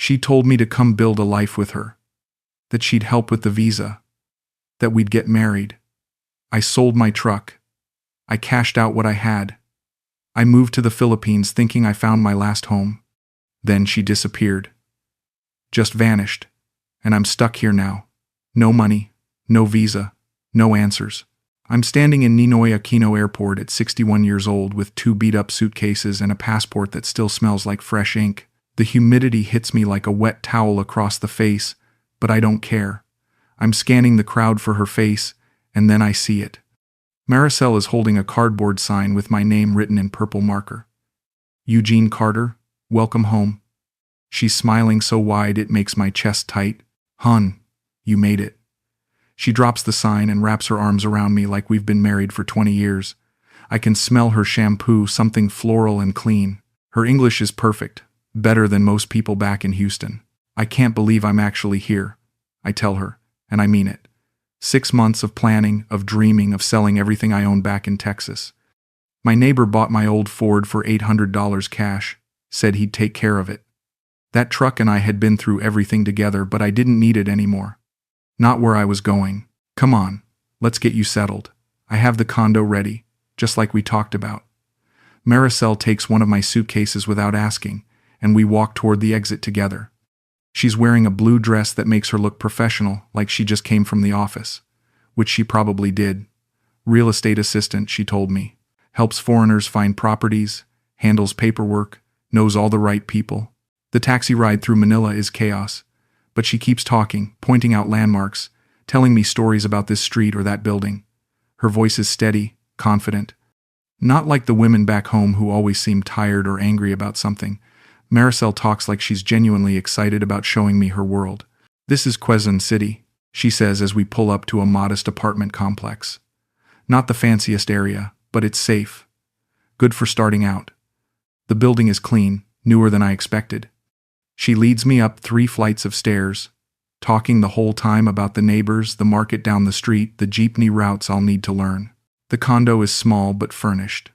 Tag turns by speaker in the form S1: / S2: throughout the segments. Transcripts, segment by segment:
S1: She told me to come build a life with her, that she'd help with the visa, that we'd get married. I sold my truck. I cashed out what I had. I moved to the Philippines thinking I found my last home. Then she disappeared. Just vanished. And I'm stuck here now. No money, no visa, no answers. I'm standing in Ninoy Aquino Airport at 61 years old with 2 beat-up suitcases and a passport that still smells like fresh ink. The humidity hits me like a wet towel across the face, but I don't care. I'm scanning the crowd for her face, and then I see it. Marisel is holding a cardboard sign with my name written in purple marker. Eugene Carter, welcome home. She's smiling so wide it makes my chest tight. Hun, you made it. She drops the sign and wraps her arms around me like we've been married for 20 years. I can smell her shampoo, something floral and clean. Her English is perfect, better than most people back in Houston. I can't believe I'm actually here, I tell her, and I mean it. 6 months of planning, of dreaming, of selling everything I own back in Texas. My neighbor bought my old Ford for $800 cash, said he'd take care of it. That truck and I had been through everything together, but I didn't need it anymore. Not where I was going. Come on, let's get you settled. I have the condo ready, just like we talked about. Marisel takes one of my suitcases without asking, and we walk toward the exit together. She's wearing a blue dress that makes her look professional, like she just came from the office, which she probably did. Real estate assistant, she told me. Helps foreigners find properties, handles paperwork, knows all the right people. The taxi ride through Manila is chaos, but she keeps talking, pointing out landmarks, telling me stories about this street or that building. Her voice is steady, confident. Not like the women back home who always seem tired or angry about something. Marisel talks like she's genuinely excited about showing me her world. This is Quezon City, she says as we pull up to a modest apartment complex. Not the fanciest area, but it's safe. Good for starting out. The building is clean, newer than I expected. She leads me up 3 flights of stairs, talking the whole time about the neighbors, the market down the street, the jeepney routes I'll need to learn. The condo is small but furnished.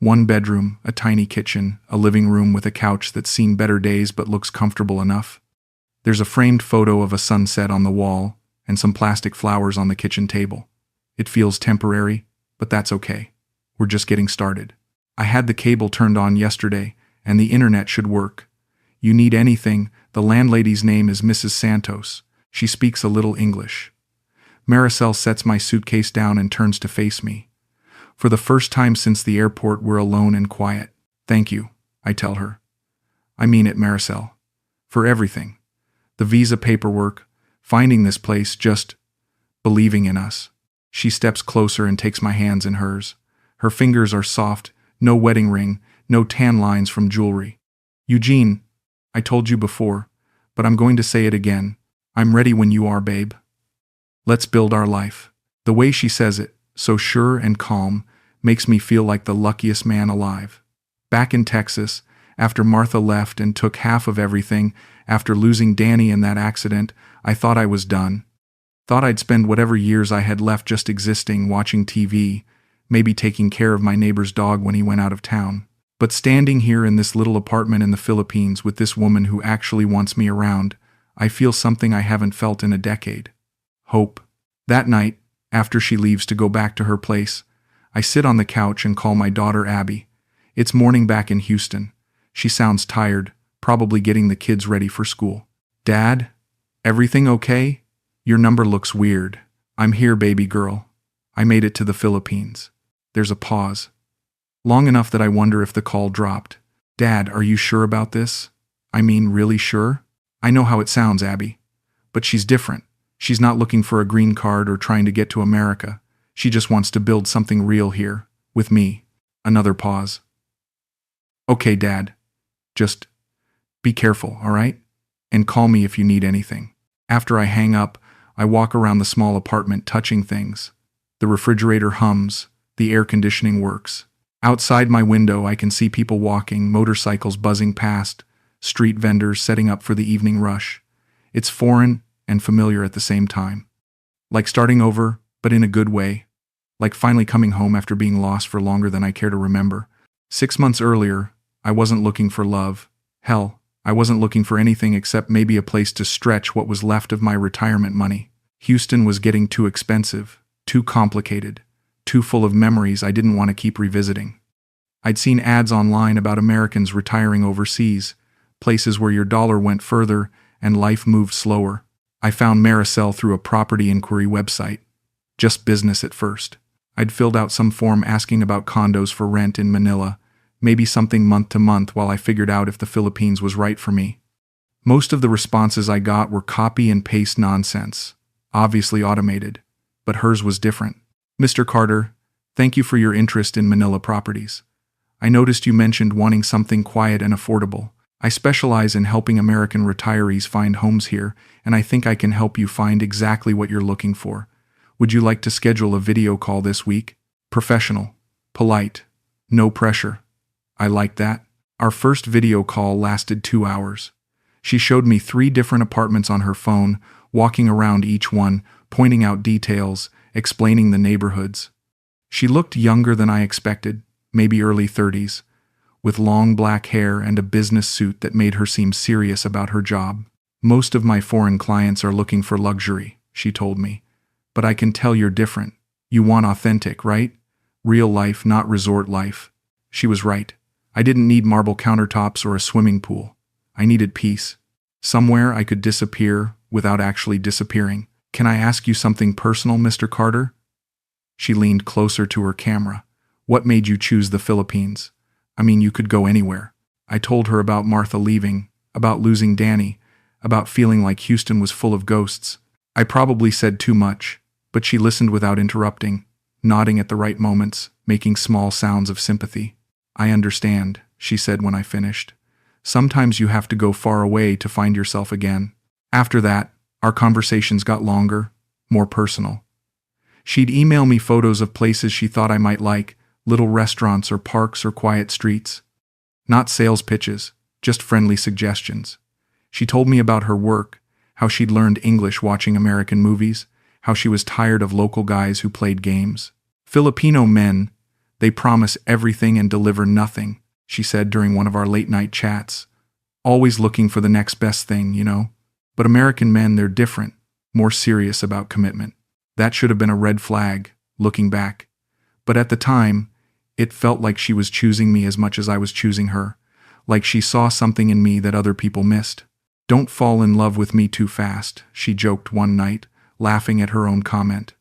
S1: 1 bedroom, a tiny kitchen, a living room with a couch that's seen better days but looks comfortable enough. There's a framed photo of a sunset on the wall and some plastic flowers on the kitchen table. It feels temporary, but that's okay. We're just getting started. I had the cable turned on yesterday, and the internet should work. You need anything, the landlady's name is Mrs. Santos. She speaks a little English. Marisel sets my suitcase down and turns to face me. For the first time since the airport, we're alone and quiet. Thank you, I tell her. I mean it, Marisel. For everything. The visa paperwork, finding this place, just believing in us. She steps closer and takes my hands in hers. Her fingers are soft, no wedding ring, no tan lines from jewelry. Eugene, I told you before, but I'm going to say it again. I'm ready when you are, babe. Let's build our life. The way she says it, so sure and calm, makes me feel like the luckiest man alive. Back in Texas, after Martha left and took half of everything, after losing Danny in that accident, I thought I was done. Thought I'd spend whatever years I had left just existing, watching TV, maybe taking care of my neighbor's dog when he went out of town. But standing here in this little apartment in the Philippines with this woman who actually wants me around, I feel something I haven't felt in a decade. Hope. That night, after she leaves to go back to her place, I sit on the couch and call my daughter Abby. It's morning back in Houston. She sounds tired, probably getting the kids ready for school. Dad? Everything okay? Your number looks weird. I'm here, baby girl. I made it to the Philippines. There's a pause. Long enough that I wonder if the call dropped. Dad, are you sure about this? I mean, really sure? I know how it sounds, Abby. But she's different. She's not looking for a green card or trying to get to America. She just wants to build something real here, with me. Another pause. Okay, Dad. Just be careful, all right? And call me if you need anything. After I hang up, I walk around the small apartment touching things. The refrigerator hums, the air conditioning works. Outside my window, I can see people walking, motorcycles buzzing past, street vendors setting up for the evening rush. It's foreign and familiar at the same time. Like starting over, but in a good way. Like finally coming home after being lost for longer than I care to remember. 6 months earlier, I wasn't looking for love. Hell, I wasn't looking for anything except maybe a place to stretch what was left of my retirement money. Houston was getting too expensive, too complicated, too full of memories I didn't want to keep revisiting. I'd seen ads online about Americans retiring overseas, places where your dollar went further and life moved slower. I found Marisel through a property inquiry website. Just business at first. I'd filled out some form asking about condos for rent in Manila, maybe something month to month while I figured out if the Philippines was right for me. Most of the responses I got were copy and paste nonsense, obviously automated, but hers was different. Mr. Carter, thank you for your interest in Manila properties. I noticed you mentioned wanting something quiet and affordable. I specialize in helping American retirees find homes here, and I think I can help you find exactly what you're looking for. Would you like to schedule a video call this week? Professional, polite, no pressure. I liked that. Our first video call lasted 2 hours. She showed me 3 different apartments on her phone, walking around each one, pointing out details, explaining the neighborhoods. She looked younger than I expected, maybe early 30s, with long black hair and a business suit that made her seem serious about her job. Most of my foreign clients are looking for luxury, she told me. But I can tell you're different. You want authentic, right? Real life, not resort life. She was right. I didn't need marble countertops or a swimming pool. I needed peace. Somewhere I could disappear without actually disappearing. Can I ask you something personal, Mr. Carter? She leaned closer to her camera. What made you choose the Philippines? I mean, you could go anywhere. I told her about Martha leaving, about losing Danny, about feeling like Houston was full of ghosts. I probably said too much, but she listened without interrupting, nodding at the right moments, making small sounds of sympathy. I understand, she said when I finished. Sometimes you have to go far away to find yourself again. After that, our conversations got longer, more personal. She'd email me photos of places she thought I might like, little restaurants or parks or quiet streets. Not sales pitches, just friendly suggestions. She told me about her work, how she'd learned English watching American movies, how she was tired of local guys who played games. Filipino men, they promise everything and deliver nothing, she said during one of our late-night chats. Always looking for the next best thing, you know. But American men, they're different, more serious about commitment. That should have been a red flag, looking back. But at the time, it felt like she was choosing me as much as I was choosing her, like she saw something in me that other people missed. Don't fall in love with me too fast, she joked one night, laughing at her own comment.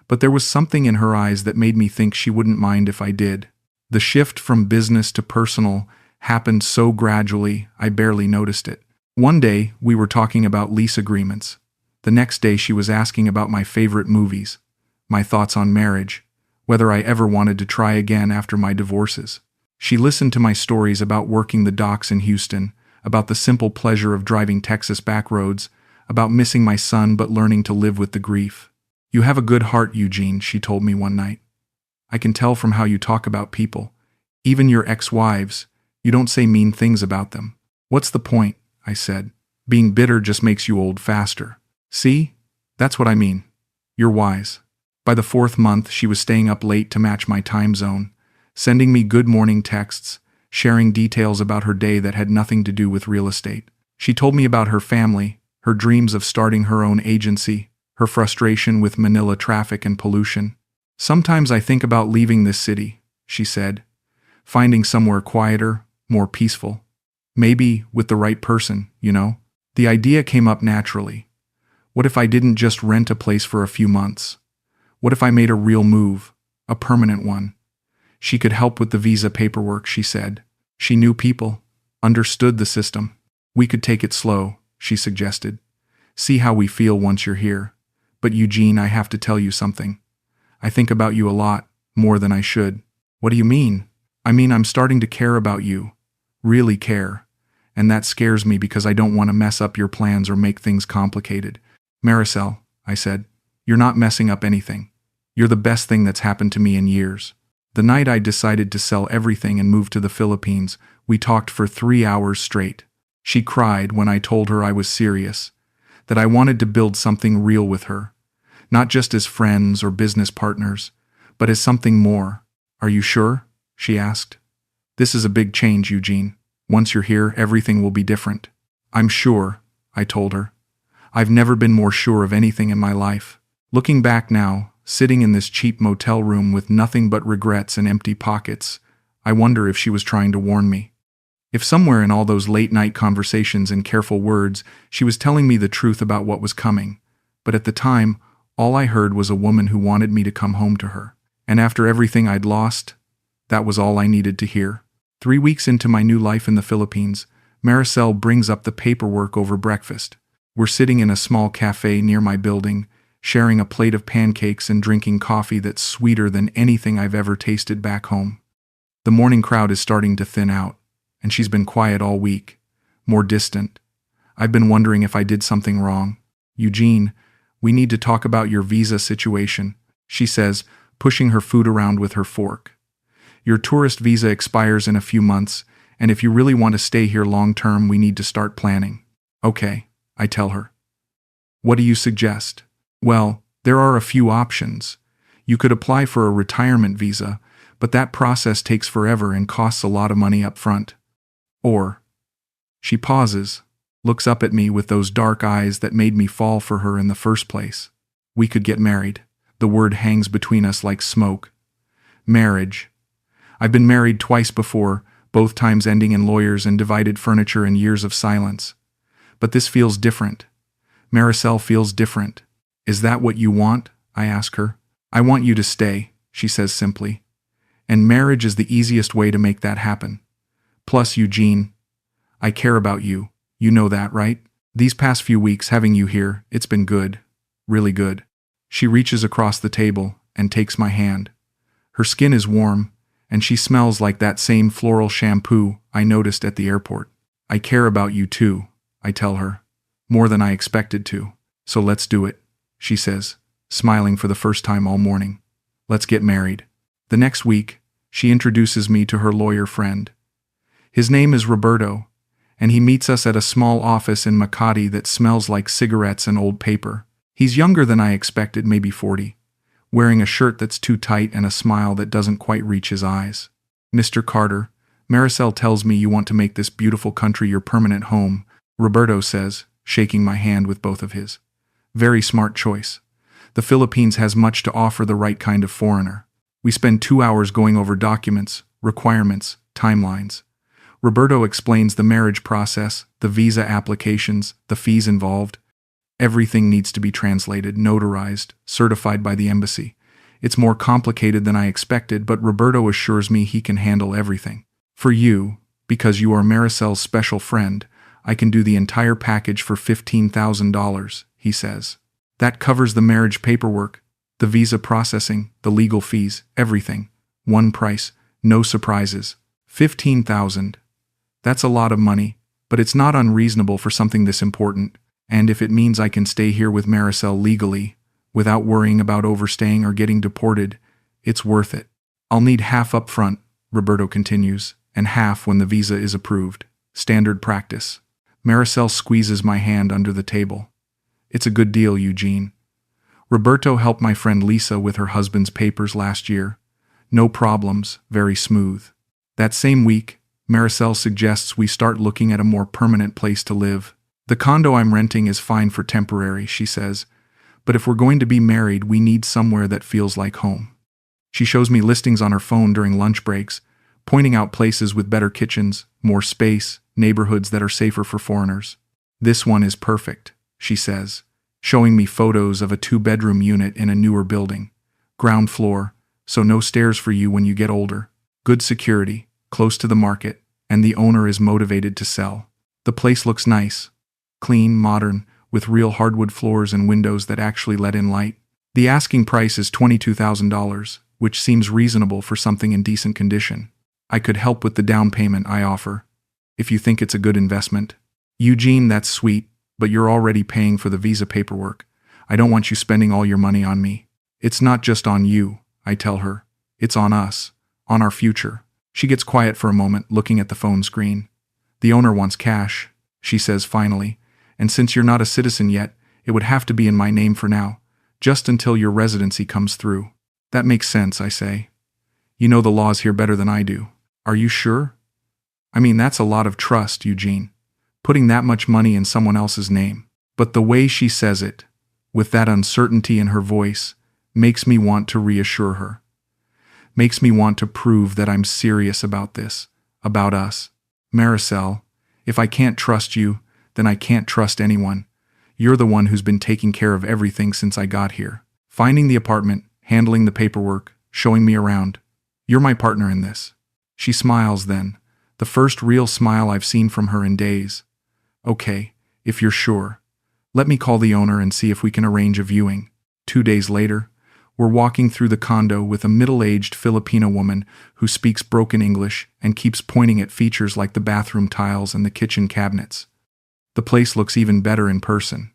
S1: But there was something in her eyes that made me think she wouldn't mind if I did. The shift from business to personal happened so gradually, I barely noticed it. One day, we were talking about lease agreements. The next day, she was asking about my favorite movies, my thoughts on marriage, whether I ever wanted to try again after my divorces. She listened to my stories about working the docks in Houston, about the simple pleasure of driving Texas back roads, about missing my son but learning to live with the grief. You have a good heart, Eugene, she told me one night. I can tell from how you talk about people. Even your ex-wives, you don't say mean things about them. What's the point? I said. Being bitter just makes you old faster. See? That's what I mean. You're wise. By the 4th month, she was staying up late to match my time zone, sending me good morning texts, sharing details about her day that had nothing to do with real estate. She told me about her family, her dreams of starting her own agency, her frustration with Manila traffic and pollution. Sometimes I think about leaving this city, she said, finding somewhere quieter, more peaceful. Maybe with the right person, you know? The idea came up naturally. What if I didn't just rent a place for a few months? What if I made a real move, a permanent one? She could help with the visa paperwork, she said. She knew people, understood the system. We could take it slow, she suggested. See how we feel once you're here. But Eugene, I have to tell you something. I think about you a lot, more than I should. What do you mean? I mean, I'm starting to care about you. Really care. And that scares me because I don't want to mess up your plans or make things complicated. Marisel, I said, you're not messing up anything. You're the best thing that's happened to me in years. The night I decided to sell everything and move to the Philippines, we talked for 3 hours straight. She cried when I told her I was serious, that I wanted to build something real with her. Not just as friends or business partners, but as something more. Are you sure? She asked. This is a big change, Eugene. Once you're here, everything will be different. I'm sure, I told her. I've never been more sure of anything in my life. Looking back now, sitting in this cheap motel room with nothing but regrets and empty pockets, I wonder if she was trying to warn me. If somewhere in all those late-night conversations and careful words, she was telling me the truth about what was coming. But at the time, all I heard was a woman who wanted me to come home to her. And after everything I'd lost, that was all I needed to hear. 3 weeks into my new life in the Philippines, Marisel brings up the paperwork over breakfast. We're sitting in a small cafe near my building, sharing a plate of pancakes and drinking coffee that's sweeter than anything I've ever tasted back home. The morning crowd is starting to thin out, and she's been quiet all week, more distant. I've been wondering if I did something wrong. Eugene, we need to talk about your visa situation, she says, pushing her food around with her fork. Your tourist visa expires in a few months, and if you really want to stay here long-term, we need to start planning. Okay, I tell her. What do you suggest? Well, there are a few options. You could apply for a retirement visa, but that process takes forever and costs a lot of money up front. Or, she pauses, looks up at me with those dark eyes that made me fall for her in the first place. We could get married. The word hangs between us like smoke. Marriage. I've been married twice before, both times ending in lawyers and divided furniture and years of silence. But this feels different. Marisel feels different. Is that what you want? I ask her. I want you to stay, she says simply. And marriage is the easiest way to make that happen. Plus, Eugene, I care about you. You know that, right? These past few weeks having you here, it's been good. Really good. She reaches across the table and takes my hand. Her skin is warm, and she smells like that same floral shampoo I noticed at the airport. I care about you too, I tell her. More than I expected to. So let's do it, she says, smiling for the first time all morning. Let's get married. The next week, she introduces me to her lawyer friend. His name is Roberto, and he meets us at a small office in Makati that smells like cigarettes and old paper. He's younger than I expected, maybe 40, wearing a shirt that's too tight and a smile that doesn't quite reach his eyes. Mr. Carter, Marisel tells me you want to make this beautiful country your permanent home, Roberto says, shaking my hand with both of his. Very smart choice. The Philippines has much to offer the right kind of foreigner. We spend 2 hours going over documents, requirements, timelines. Roberto explains the marriage process, the visa applications, the fees involved. Everything needs to be translated, notarized, certified by the embassy. It's more complicated than I expected, but Roberto assures me he can handle everything. For you, because you are Marisel's special friend, I can do the entire package for $15,000, he says. That covers the marriage paperwork, the visa processing, the legal fees, everything. One price, no surprises. $15,000. That's a lot of money, but it's not unreasonable for something this important. And if it means I can stay here with Marisel legally, without worrying about overstaying or getting deported, it's worth it. I'll need half up front, Roberto continues, and half when the visa is approved. Standard practice. Marisel squeezes my hand under the table. It's a good deal, Eugene. Roberto helped my friend Lisa with her husband's papers last year. No problems, very smooth. That same week, Marisel suggests we start looking at a more permanent place to live. The condo I'm renting is fine for temporary, she says, but if we're going to be married, we need somewhere that feels like home. She shows me listings on her phone during lunch breaks, pointing out places with better kitchens, more space, neighborhoods that are safer for foreigners. This one is perfect, she says, showing me photos of a 2-bedroom unit in a newer building. Ground floor, so no stairs for you when you get older. Good security, close to the market, and the owner is motivated to sell. The place looks nice. Clean, modern, with real hardwood floors and windows that actually let in light. The asking price is $22,000, which seems reasonable for something in decent condition. I could help with the down payment I offer, if you think it's a good investment. Eugene, that's sweet, but you're already paying for the visa paperwork. I don't want you spending all your money on me. It's not just on you, I tell her. It's on us, on our future. She gets quiet for a moment, looking at the phone screen. The owner wants cash, she says finally, and since you're not a citizen yet, it would have to be in my name for now, just until your residency comes through. That makes sense, I say. You know the laws here better than I do. Are you sure? I mean, that's a lot of trust, Eugene. putting that much money in someone else's name. But the way she says it, with that uncertainty in her voice, makes me want to reassure her. Makes me want to prove that I'm serious about this, about us. Marisel, if I can't trust you, then I can't trust anyone. You're the one who's been taking care of everything since I got here. Finding the apartment, handling the paperwork, showing me around. You're my partner in this. She smiles then, the first real smile I've seen from her in days. Okay, if you're sure. Let me call the owner and see if we can arrange a viewing. 2 days later, we're walking through the condo with a middle-aged Filipina woman who speaks broken English and keeps pointing at features like the bathroom tiles and the kitchen cabinets. The place looks even better in person.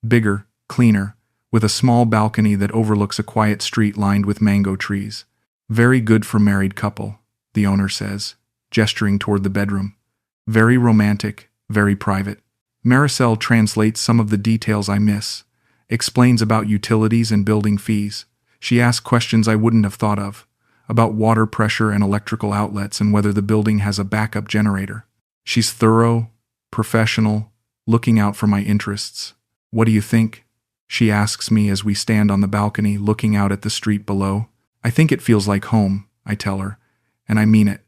S1: Bigger, cleaner, with a small balcony that overlooks a quiet street lined with mango trees. Very good for married couple, the owner says, gesturing toward the bedroom. Very romantic, very private. Marisel translates some of the details I miss, explains about utilities and building fees. She asks questions I wouldn't have thought of, about water pressure and electrical outlets and whether the building has a backup generator. She's thorough, professional, looking out for my interests. What do you think? She asks me as we stand on the balcony looking out at the street below. I think it feels like home, I tell her, and I mean it.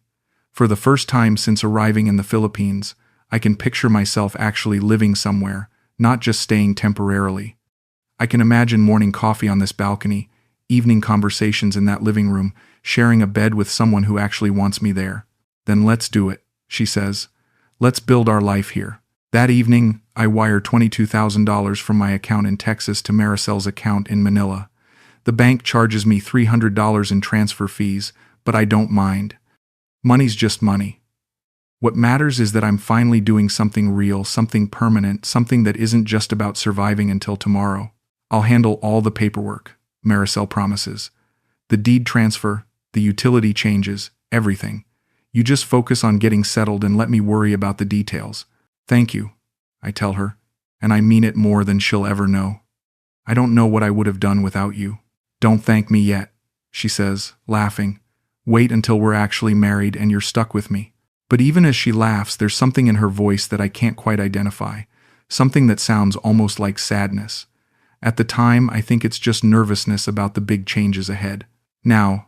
S1: For the first time since arriving in the Philippines, I can picture myself actually living somewhere, not just staying temporarily. I can imagine morning coffee on this balcony, evening conversations in that living room, sharing a bed with someone who actually wants me there. Then let's do it, she says. Let's build our life here. That evening, I wire $22,000 from my account in Texas to Marisel's account in Manila. The bank charges me $300 in transfer fees, but I don't mind. Money's just money. What matters is that I'm finally doing something real, something permanent, something that isn't just about surviving until tomorrow. I'll handle all the paperwork, Marisel promises. The deed transfer, the utility changes, everything. You just focus on getting settled and let me worry about the details. Thank you, I tell her, and I mean it more than she'll ever know. I don't know what I would have done without you. Don't thank me yet, she says, laughing. Wait until we're actually married and you're stuck with me. But even as she laughs, there's something in her voice that I can't quite identify, something that sounds almost like sadness. At the time, I think it's just nervousness about the big changes ahead. Now,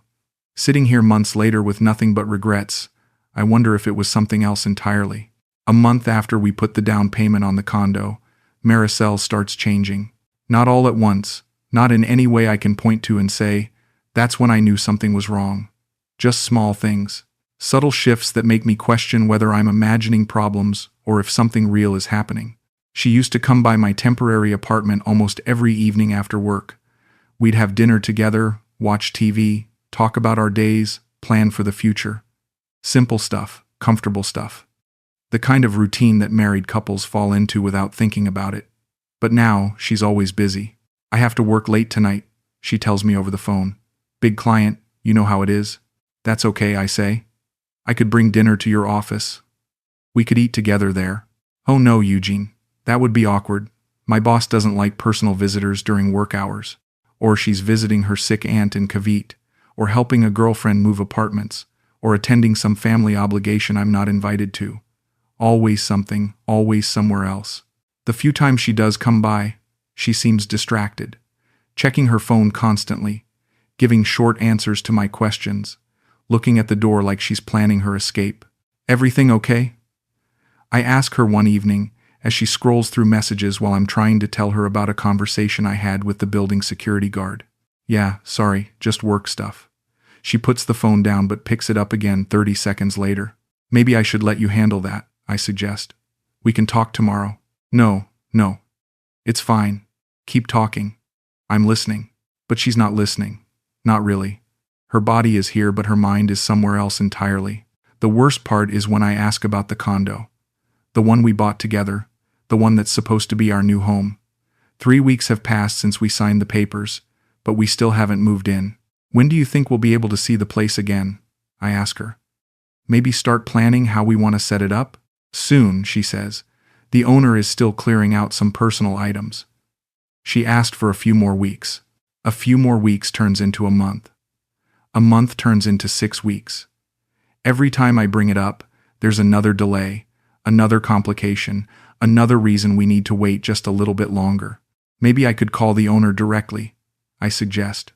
S1: sitting here months later with nothing but regrets, I wonder if it was something else entirely. A month after we put the down payment on the condo, Marisel starts changing. Not all at once, not in any way I can point to and say, that's when I knew something was wrong. Just small things. Subtle shifts that make me question whether I'm imagining problems or if something real is happening. She used to come by my temporary apartment almost every evening after work. We'd have dinner together, watch TV, talk about our days, plan for the future. Simple stuff, comfortable stuff. The kind of routine that married couples fall into without thinking about it. But now, she's always busy. I have to work late tonight, she tells me over the phone. Big client, you know how it is. That's okay, I say. I could bring dinner to your office. We could eat together there. Oh no, Eugene. That would be awkward. My boss doesn't like personal visitors during work hours. Or she's visiting her sick aunt in Cavite, or helping a girlfriend move apartments, or attending some family obligation I'm not invited to. Always something, always somewhere else. The few times she does come by, she seems distracted, checking her phone constantly, giving short answers to my questions, looking at the door like she's planning her escape. Everything okay? I ask her one evening as she scrolls through messages while I'm trying to tell her about a conversation I had with the building security guard. Yeah, sorry, just work stuff. She puts the phone down but picks it up again 30 seconds later. Maybe I should let you handle that, I suggest. We can talk tomorrow. No. It's fine. Keep talking. I'm listening. But she's not listening. Not really. Her body is here, but her mind is somewhere else entirely. The worst part is when I ask about the condo. The one we bought together. The one that's supposed to be our new home. 3 weeks have passed since we signed the papers, but we still haven't moved in. When do you think we'll be able to see the place again? I ask her. Maybe start planning how we want to set it up? Soon, she says. The owner is still clearing out some personal items. She asked for a few more weeks. A few more weeks turns into a month. A month turns into 6 weeks. Every time I bring it up, there's another delay, Another complication, another reason we need to wait just a little bit longer. Maybe I could call the owner directly, I suggest.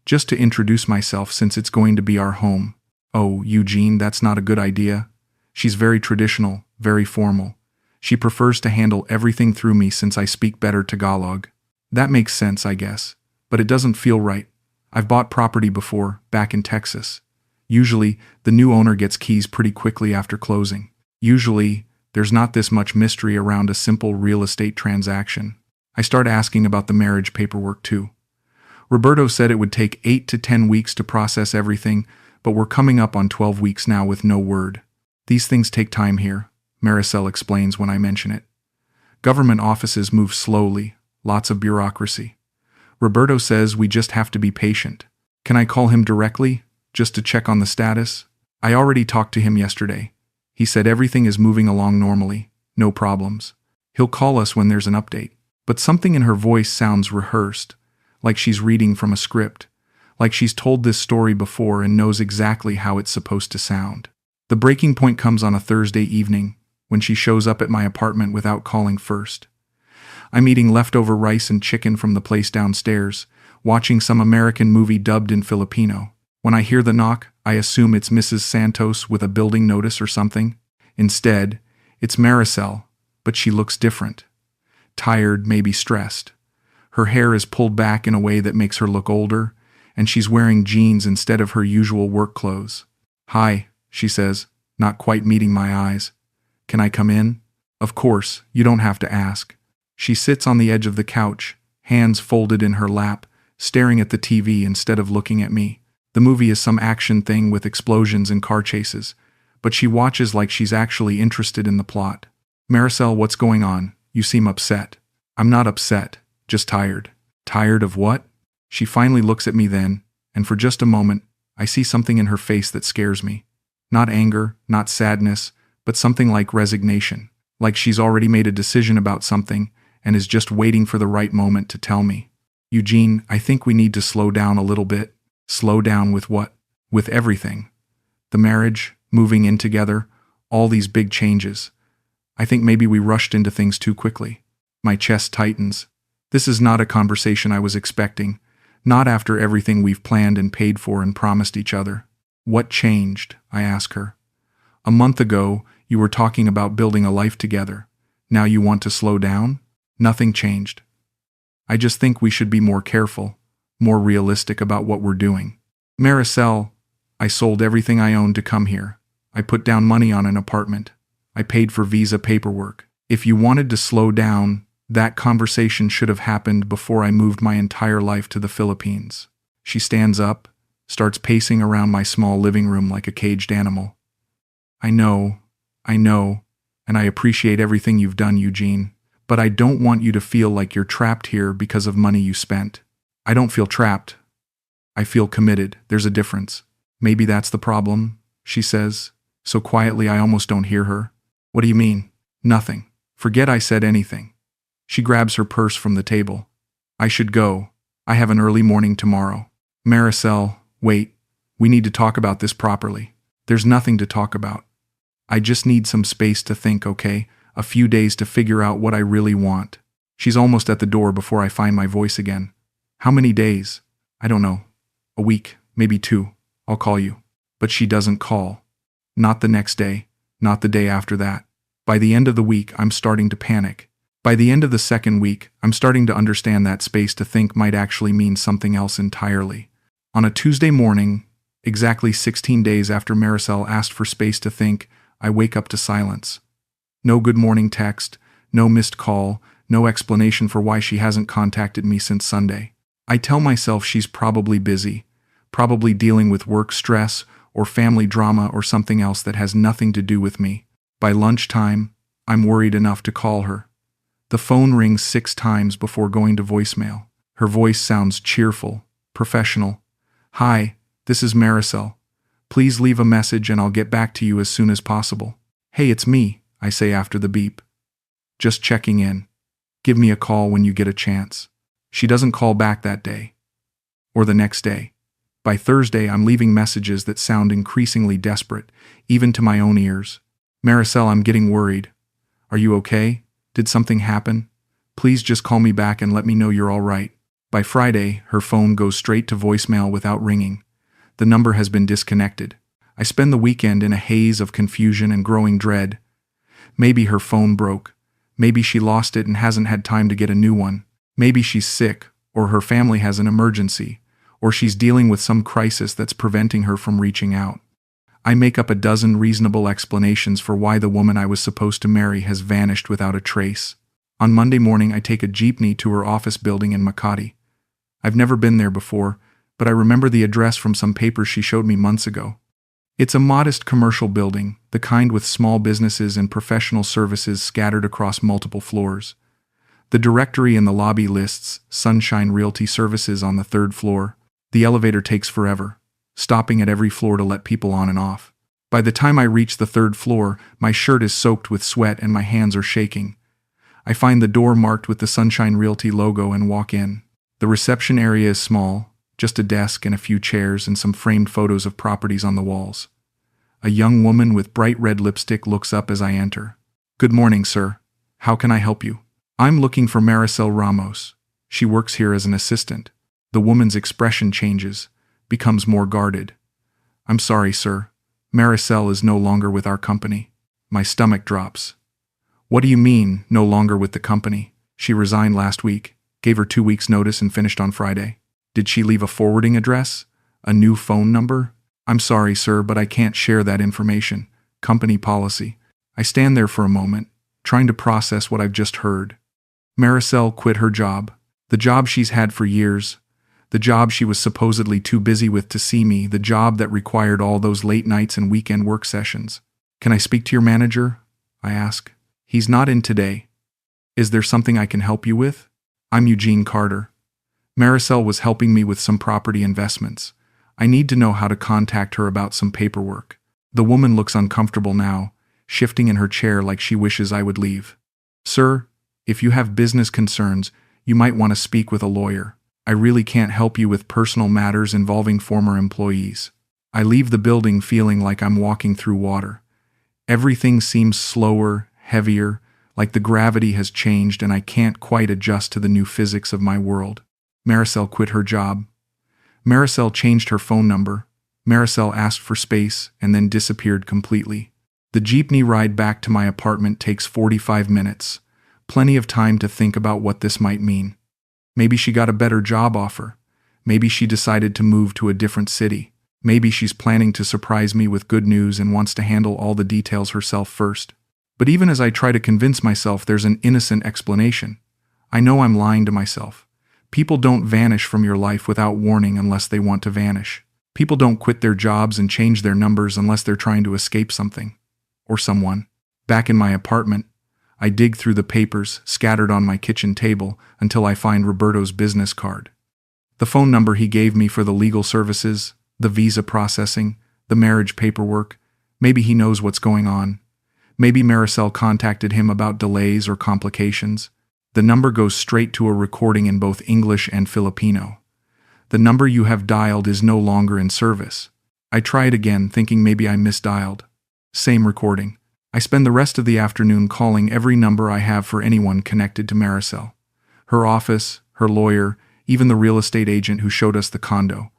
S1: Just to introduce myself since it's going to be our home. Oh, Eugene, that's not a good idea. She's very traditional, very formal. She prefers to handle everything through me since I speak better Tagalog. That makes sense, I guess. But it doesn't feel right. I've bought property before, back in Texas. Usually, the new owner gets keys pretty quickly after closing. Usually, there's not this much mystery around a simple real estate transaction. I start asking about the marriage paperwork too. Roberto said it would take 8 to 10 weeks to process everything, but we're coming up on 12 weeks now with no word. These things take time here, Marisel explains when I mention it. Government offices move slowly, lots of bureaucracy. Roberto says we just have to be patient. Can I call him directly, just to check on the status? I already talked to him yesterday. He said everything is moving along normally, no problems. He'll call us when there's an update. But something in her voice sounds rehearsed, like she's reading from a script, like she's told this story before and knows exactly how it's supposed to sound. The breaking point comes on a Thursday evening, when she shows up at my apartment without calling first. I'm eating leftover rice and chicken from the place downstairs, watching some American movie dubbed in Filipino. When I hear the knock, I assume it's Mrs. Santos with a building notice or something. Instead, it's Marisel, but she looks different. Tired, maybe stressed. Her hair is pulled back in a way that makes her look older, and she's wearing jeans instead of her usual work clothes. "Hi," she says, not quite meeting my eyes. "Can I come in?" "Of course, you don't have to ask." She sits on the edge of the couch, hands folded in her lap, staring at the TV instead of looking at me. The movie is some action thing with explosions and car chases, but she watches like she's actually interested in the plot. "Marisel, what's going on? You seem upset." "I'm not upset, just tired." "Tired of what?" She finally looks at me then, and for just a moment, I see something in her face that scares me. Not anger, not sadness, but something like resignation. Like she's already made a decision about something and is just waiting for the right moment to tell me. "Eugene, I think we need to slow down a little bit." "Slow down with what?" "With everything. The marriage, moving in together, all these big changes. I think maybe we rushed into things too quickly." My chest tightens. This is not a conversation I was expecting, not after everything we've planned and paid for and promised each other. "What changed?" I ask her. "A month ago, you were talking about building a life together. Now you want to slow down?" "Nothing changed. I just think we should be more careful, more realistic about what we're doing." "Marisel, I sold everything I owned to come here. I put down money on an apartment. I paid for visa paperwork. If you wanted to slow down, that conversation should have happened before I moved my entire life to the Philippines." She stands up, starts pacing around my small living room like a caged animal. I know, and I appreciate everything you've done, Eugene, but I don't want you to feel like you're trapped here because of money you spent." "I don't feel trapped. I feel committed. There's a difference." "Maybe that's the problem," she says, so quietly I almost don't hear her. "What do you mean?" "Nothing. Forget I said anything." She grabs her purse from the table. "I should go. I have an early morning tomorrow." "Marisel, wait. We need to talk about this properly." "There's nothing to talk about. I just need some space to think, okay? A few days to figure out what I really want." She's almost at the door before I find my voice again. "How many days?" "I don't know. A week, maybe 2. I'll call you." But she doesn't call. Not the next day, not the day after that. By the end of the week, I'm starting to panic. By the end of the second week, I'm starting to understand that space to think might actually mean something else entirely. On a Tuesday morning, exactly 16 days after Marisel asked for space to think, I wake up to silence. No good morning text, no missed call, no explanation for why she hasn't contacted me since Sunday. I tell myself she's probably busy, probably dealing with work stress or family drama or something else that has nothing to do with me. By lunchtime, I'm worried enough to call her. The phone rings 6 times before going to voicemail. Her voice sounds cheerful, professional. "Hi, this is Marisel. Please leave a message and I'll get back to you as soon as possible." "Hey, it's me," I say after the beep. "Just checking in. Give me a call when you get a chance." She doesn't call back that day. Or the next day. By Thursday, I'm leaving messages that sound increasingly desperate, even to my own ears. Marisel, I'm getting worried. Are you okay? Did something happen? Please just call me back and let me know you're all right. By Friday, her phone goes straight to voicemail without ringing. The number has been disconnected. I spend the weekend in a haze of confusion and growing dread. Maybe her phone broke. Maybe she lost it and hasn't had time to get a new one. Maybe she's sick, or her family has an emergency, or she's dealing with some crisis that's preventing her from reaching out. I make up a dozen reasonable explanations for why the woman I was supposed to marry has vanished without a trace. On Monday morning, I take a jeepney to her office building in Makati. I've never been there before, but I remember the address from some papers she showed me months ago. It's a modest commercial building, the kind with small businesses and professional services scattered across multiple floors. The directory in the lobby lists Sunshine Realty Services on the 3rd floor. The elevator takes forever, stopping at every floor to let people on and off. By the time I reach the 3rd floor, my shirt is soaked with sweat and my hands are shaking. I find the door marked with the Sunshine Realty logo and walk in. The reception area is small, just a desk and a few chairs and some framed photos of properties on the walls. A young woman with bright red lipstick looks up as I enter. Good morning, sir. How can I help you? I'm looking for Marisel Ramos. She works here as an assistant. The woman's expression changes, becomes more guarded. I'm sorry, sir. Marisel is no longer with our company. My stomach drops. What do you mean, no longer with the company? She resigned last week, gave her 2 weeks' notice and finished on Friday. Did she leave a forwarding address? A new phone number? I'm sorry, sir, but I can't share that information. Company policy. I stand there for a moment, trying to process what I've just heard. Marisel quit her job. The job she's had for years. The job she was supposedly too busy with to see me. The job that required all those late nights and weekend work sessions. Can I speak to your manager? I ask. He's not in today. Is there something I can help you with? I'm Eugene Carter. Marisel was helping me with some property investments. I need to know how to contact her about some paperwork. The woman looks uncomfortable now, shifting in her chair like she wishes I would leave. Sir, if you have business concerns, you might want to speak with a lawyer. I really can't help you with personal matters involving former employees. I leave the building feeling like I'm walking through water. Everything seems slower, heavier, like the gravity has changed and I can't quite adjust to the new physics of my world. Marisel quit her job. Marisel changed her phone number. Marisel asked for space and then disappeared completely. The jeepney ride back to my apartment takes 45 minutes. Plenty of time to think about what this might mean. Maybe she got a better job offer. Maybe she decided to move to a different city. Maybe she's planning to surprise me with good news and wants to handle all the details herself first. But even as I try to convince myself there's an innocent explanation, I know I'm lying to myself. People don't vanish from your life without warning unless they want to vanish. People don't quit their jobs and change their numbers unless they're trying to escape something. Or someone. Back in my apartment, I dig through the papers scattered on my kitchen table until I find Roberto's business card. The phone number he gave me for the legal services, the visa processing, the marriage paperwork. Maybe he knows what's going on. Maybe Marisel contacted him about delays or complications. The number goes straight to a recording in both English and Filipino. The number you have dialed is no longer in service. I try it again, thinking maybe I misdialed. Same recording. I spend the rest of the afternoon calling every number I have for anyone connected to Marisel. Her office, her lawyer, even the real estate agent who showed us the condo.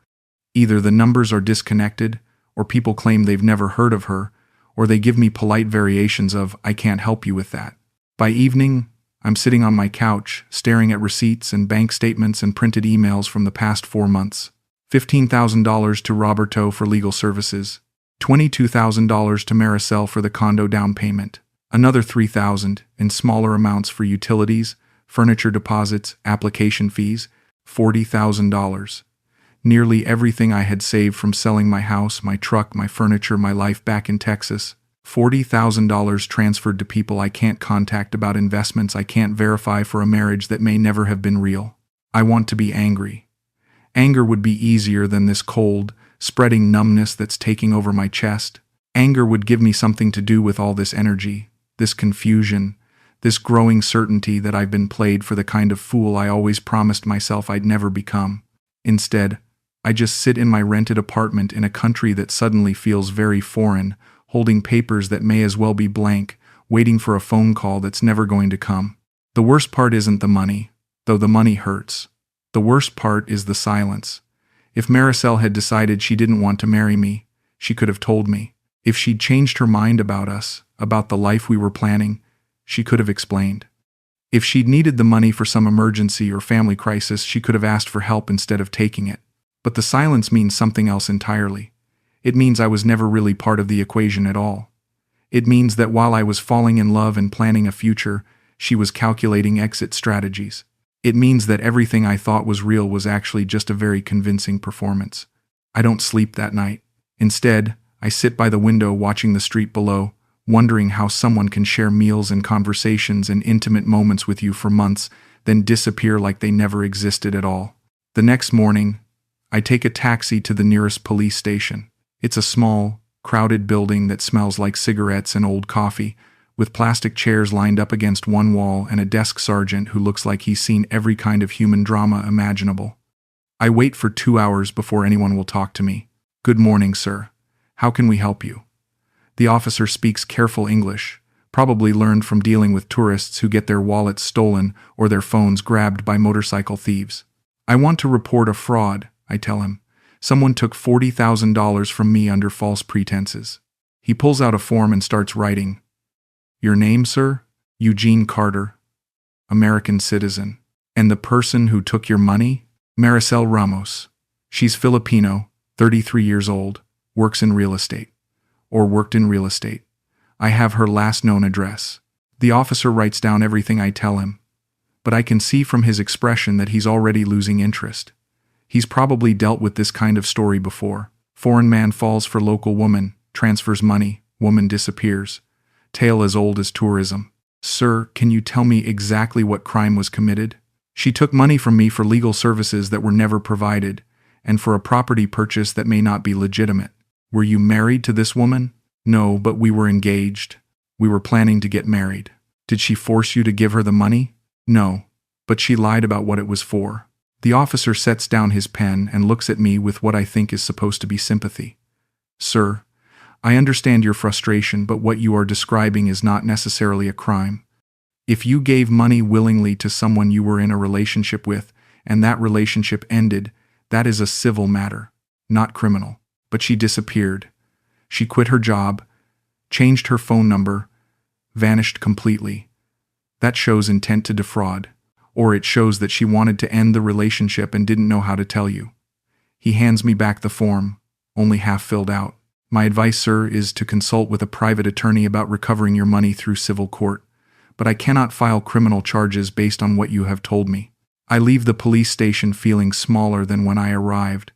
S1: Either the numbers are disconnected, or people claim they've never heard of her, or they give me polite variations of, I can't help you with that. By evening, I'm sitting on my couch, staring at receipts and bank statements and printed emails from the past 4 months. $15,000 to Roberto for legal services. $22,000 to Marisel for the condo down payment. Another $3,000 in smaller amounts for utilities, furniture deposits, application fees. $40,000. Nearly everything I had saved from selling my house, my truck, my furniture, my life back in Texas. $40,000 transferred to people I can't contact about investments I can't verify for a marriage that may never have been real. I want to be angry. Anger would be easier than this cold, spreading numbness that's taking over my chest. Anger would give me something to do with all this energy, this confusion, this growing certainty that I've been played for the kind of fool I always promised myself I'd never become. Instead, I just sit in my rented apartment in a country that suddenly feels very foreign, holding papers that may as well be blank, waiting for a phone call that's never going to come. The worst part isn't the money, though the money hurts. The worst part is the silence. If Marisel had decided she didn't want to marry me, she could have told me. If she'd changed her mind about us, about the life we were planning, she could have explained. If she'd needed the money for some emergency or family crisis, she could have asked for help instead of taking it. But the silence means something else entirely. It means I was never really part of the equation at all. It means that while I was falling in love and planning a future, she was calculating exit strategies. It means that everything I thought was real was actually just a very convincing performance. I don't sleep that night. Instead, I sit by the window watching the street below, wondering how someone can share meals and conversations and intimate moments with you for months, then disappear like they never existed at all. The next morning, I take a taxi to the nearest police station. It's a small, crowded building that smells like cigarettes and old coffee, with plastic chairs lined up against one wall and a desk sergeant who looks like he's seen every kind of human drama imaginable. I wait for 2 hours before anyone will talk to me. "Good morning, sir. How can we help you?" The officer speaks careful English, probably learned from dealing with tourists who get their wallets stolen or their phones grabbed by motorcycle thieves. "I want to report a fraud," I tell him. "Someone took $40,000 from me under false pretenses." He pulls out a form and starts writing. "Your name, sir?" "Eugene Carter, American citizen." "And the person who took your money?" "Marisel Ramos. She's Filipino, 33 years old, works in real estate. Or worked in real estate. I have her last known address." The officer writes down everything I tell him, but I can see from his expression that he's already losing interest. He's probably dealt with this kind of story before. Foreign man falls for local woman, transfers money, woman disappears. Tale as old as tourism. "Sir, can you tell me exactly what crime was committed?" "She took money from me for legal services that were never provided, and for a property purchase that may not be legitimate." "Were you married to this woman?" "No, but we were engaged. We were planning to get married." "Did she force you to give her the money?" "No, but she lied about what it was for." The officer sets down his pen and looks at me with what I think is supposed to be sympathy. "Sir, I understand your frustration, but what you are describing is not necessarily a crime. If you gave money willingly to someone you were in a relationship with, and that relationship ended, that is a civil matter, not criminal. But she disappeared. She quit her job, changed her phone number, vanished completely. That shows intent to defraud, or it shows that she wanted to end the relationship and didn't know how to tell you." He hands me back the form, only half filled out. "My advice, sir, is to consult with a private attorney about recovering your money through civil court, but I cannot file criminal charges based on what you have told me." I leave the police station feeling smaller than when I arrived.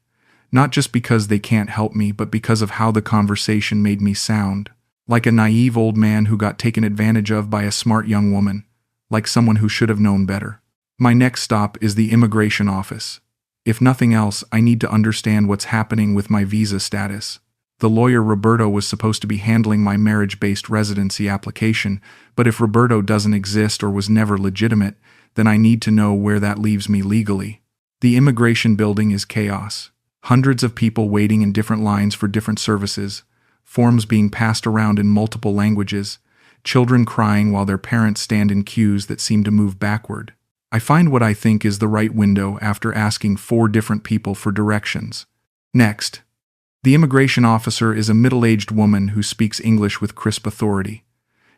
S1: Not just because they can't help me, but because of how the conversation made me sound. Like a naive old man who got taken advantage of by a smart young woman. Like someone who should have known better. My next stop is the immigration office. If nothing else, I need to understand what's happening with my visa status. The lawyer Roberto was supposed to be handling my marriage-based residency application, but if Roberto doesn't exist or was never legitimate, then I need to know where that leaves me legally. The immigration building is chaos. Hundreds of people waiting in different lines for different services, forms being passed around in multiple languages, children crying while their parents stand in queues that seem to move backward. I find what I think is the right window after asking 4 different people for directions. Next, the immigration officer is a middle-aged woman who speaks English with crisp authority.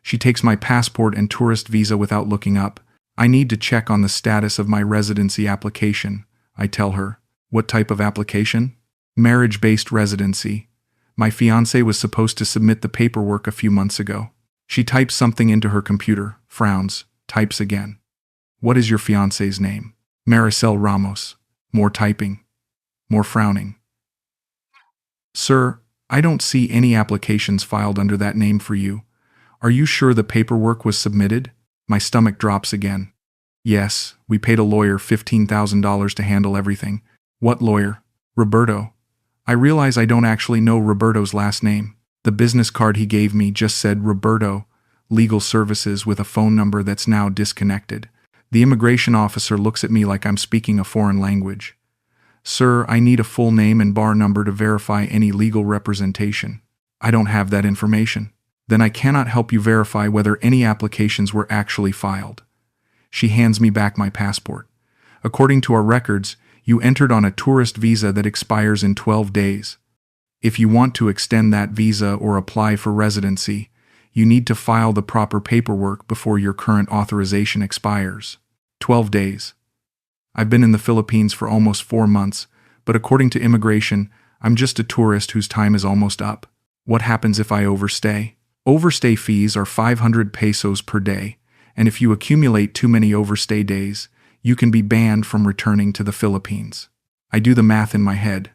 S1: She takes my passport and tourist visa without looking up. "I need to check on the status of my residency application," I tell her. "What type of application?" "Marriage-based residency. My fiancé was supposed to submit the paperwork a few months ago." She types something into her computer, frowns, types again. "What is your fiancé's name?" "Marisel Ramos." More typing. More frowning. "Sir, I don't see any applications filed under that name for you. Are you sure the paperwork was submitted?" My stomach drops again. "Yes, we paid a lawyer $15,000 to handle everything." "What lawyer?" "Roberto." I realize I don't actually know Roberto's last name. The business card he gave me just said Roberto, Legal Services, with a phone number that's now disconnected. The immigration officer looks at me like I'm speaking a foreign language. "Sir, I need a full name and bar number to verify any legal representation." I don't have that information. Then I cannot help you verify whether any applications were actually filed. She hands me back my passport. According to our records, you entered on a tourist visa that expires in 12 days. If you want to extend that visa or apply for residency, you need to file the proper paperwork before your current authorization expires. 12 days. I've been in the Philippines for almost 4 months, but according to immigration, I'm just a tourist whose time is almost up. What happens if I overstay? Overstay fees are 500 pesos per day, and if you accumulate too many overstay days, you can be banned from returning to the Philippines. I do the math in my head.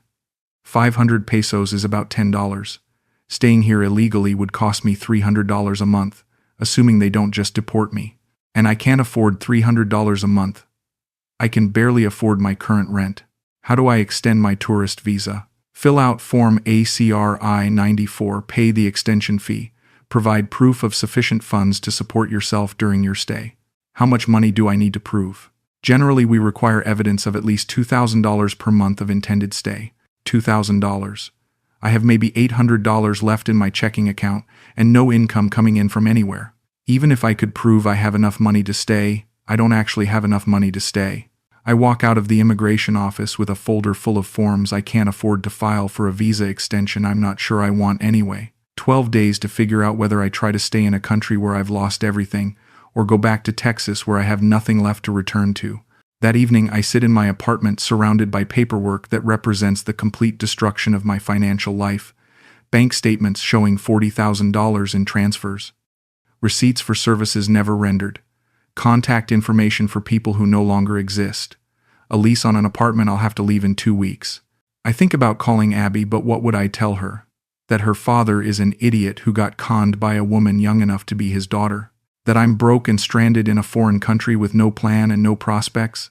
S1: 500 pesos is about $10. Staying here illegally would cost me $300 a month, assuming they don't just deport me. And I can't afford $300 a month. I can barely afford my current rent. How do I extend my tourist visa? Fill out Form ACR I-94, pay the extension fee, provide proof of sufficient funds to support yourself during your stay. How much money do I need to prove? Generally, we require evidence of at least $2,000 per month of intended stay. $2,000. I have maybe $800 left in my checking account and no income coming in from anywhere. Even if I could prove I have enough money to stay, I don't actually have enough money to stay. I walk out of the immigration office with a folder full of forms I can't afford to file for a visa extension I'm not sure I want anyway. 12 days to figure out whether I try to stay in a country where I've lost everything, or go back to Texas where I have nothing left to return to. That evening, I sit in my apartment surrounded by paperwork that represents the complete destruction of my financial life. Bank statements showing $40,000 in transfers. Receipts for services never rendered. Contact information for people who no longer exist. A lease on an apartment I'll have to leave in 2 weeks. I think about calling Abby, but what would I tell her? That her father is an idiot who got conned by a woman young enough to be his daughter. That I'm broke and stranded in a foreign country with no plan and no prospects.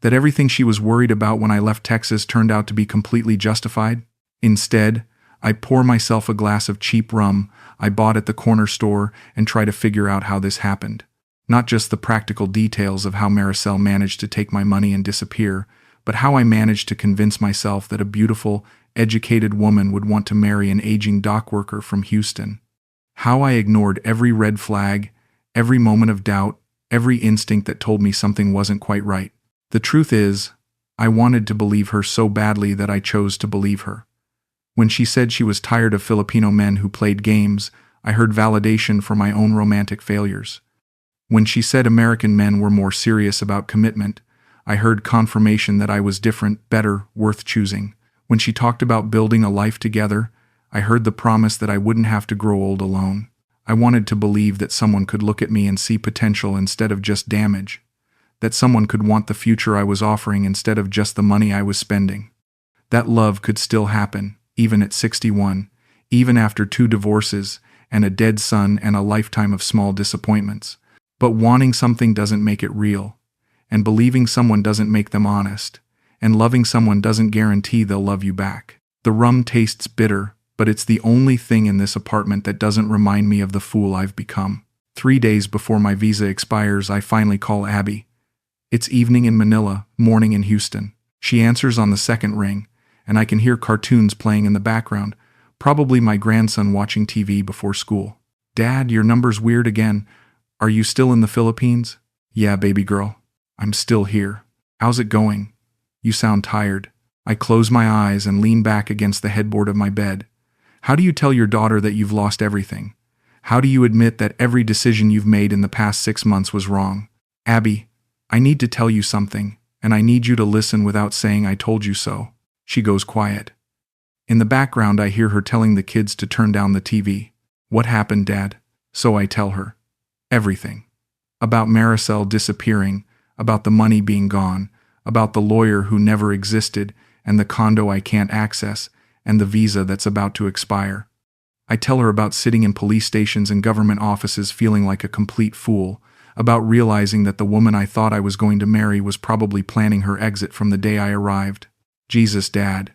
S1: That everything she was worried about when I left Texas turned out to be completely justified. Instead, I pour myself a glass of cheap rum I bought at the corner store and try to figure out how this happened. Not just the practical details of how Marisel managed to take my money and disappear, but how I managed to convince myself that a beautiful, educated woman would want to marry an aging dock worker from Houston. How I ignored every red flag, every moment of doubt, every instinct that told me something wasn't quite right. The truth is, I wanted to believe her so badly that I chose to believe her. When she said she was tired of Filipino men who played games, I heard validation for my own romantic failures. When she said American men were more serious about commitment, I heard confirmation that I was different, better, worth choosing. When she talked about building a life together, I heard the promise that I wouldn't have to grow old alone. I wanted to believe that someone could look at me and see potential instead of just damage. That someone could want the future I was offering instead of just the money I was spending. That love could still happen, even at 61, even after 2 divorces and a dead son and a lifetime of small disappointments. But wanting something doesn't make it real, and believing someone doesn't make them honest, and loving someone doesn't guarantee they'll love you back. The rum tastes bitter, but it's the only thing in this apartment that doesn't remind me of the fool I've become. 3 days before my visa expires, I finally call Abby. It's evening in Manila, morning in Houston. She answers on the second ring, and I can hear cartoons playing in the background, probably my grandson watching TV before school. Dad, your number's weird again. Are you still in the Philippines? Yeah, baby girl. I'm still here. How's it going? You sound tired. I close my eyes and lean back against the headboard of my bed. How do you tell your daughter that you've lost everything? How do you admit that every decision you've made in the past 6 months was wrong? Abby, I need to tell you something, and I need you to listen without saying I told you so. She goes quiet. In the background, I hear her telling the kids to turn down the TV. What happened, Dad? So I tell her. Everything. About Marisel disappearing, about the money being gone, about the lawyer who never existed, and the condo I can't access, and the visa that's about to expire. I tell her about sitting in police stations and government offices feeling like a complete fool, about realizing that the woman I thought I was going to marry was probably planning her exit from the day I arrived. Jesus, Dad.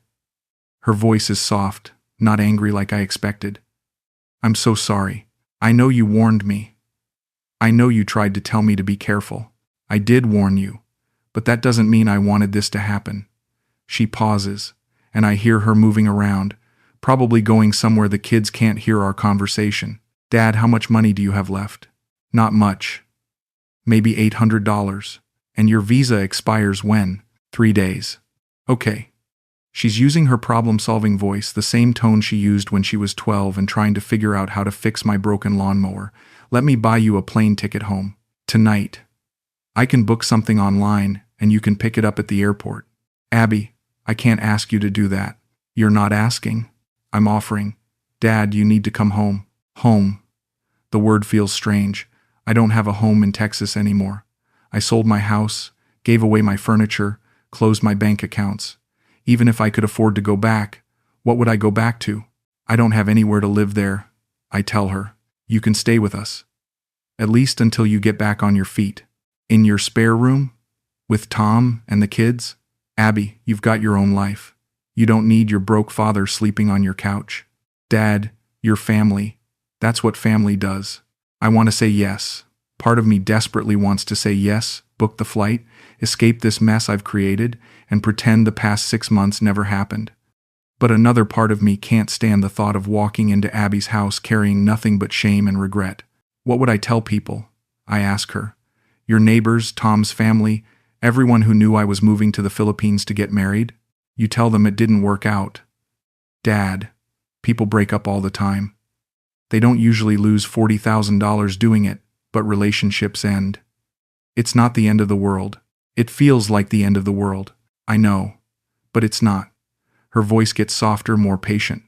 S1: Her voice is soft, not angry like I expected. I'm so sorry. I know you warned me. I know you tried to tell me to be careful. I did warn you, but that doesn't mean I wanted this to happen. She pauses, and I hear her moving around, Probably going somewhere the kids can't hear our conversation. Dad, how much money do you have left? Not much. Maybe $800. And your visa expires when? 3 days. Okay. She's using her problem-solving voice, the same tone she used when she was 12 and trying to figure out how to fix my broken lawnmower. Let me buy you a plane ticket home. Tonight. I can book something online, and you can pick it up at the airport. Abby, I can't ask you to do that. You're not asking. I'm offering. Dad, you need to come home. Home. The word feels strange. I don't have a home in Texas anymore. I sold my house, gave away my furniture, closed my bank accounts. Even if I could afford to go back, what would I go back to? I don't have anywhere to live there. I tell her, you can stay with us. At least until you get back on your feet. In your spare room? With Tom and the kids? Abby, you've got your own life. You don't need your broke father sleeping on your couch. Dad, your family. That's what family does. I want to say yes. Part of me desperately wants to say yes, book the flight, escape this mess I've created, and pretend the past 6 months never happened. But another part of me can't stand the thought of walking into Abby's house carrying nothing but shame and regret. What would I tell people? I ask her. Your neighbors, Tom's family, everyone who knew I was moving to the Philippines to get married? You tell them it didn't work out. Dad, people break up all the time. They don't usually lose $40,000 doing it, but relationships end. It's not the end of the world. It feels like the end of the world. I know. But it's not. Her voice gets softer, more patient.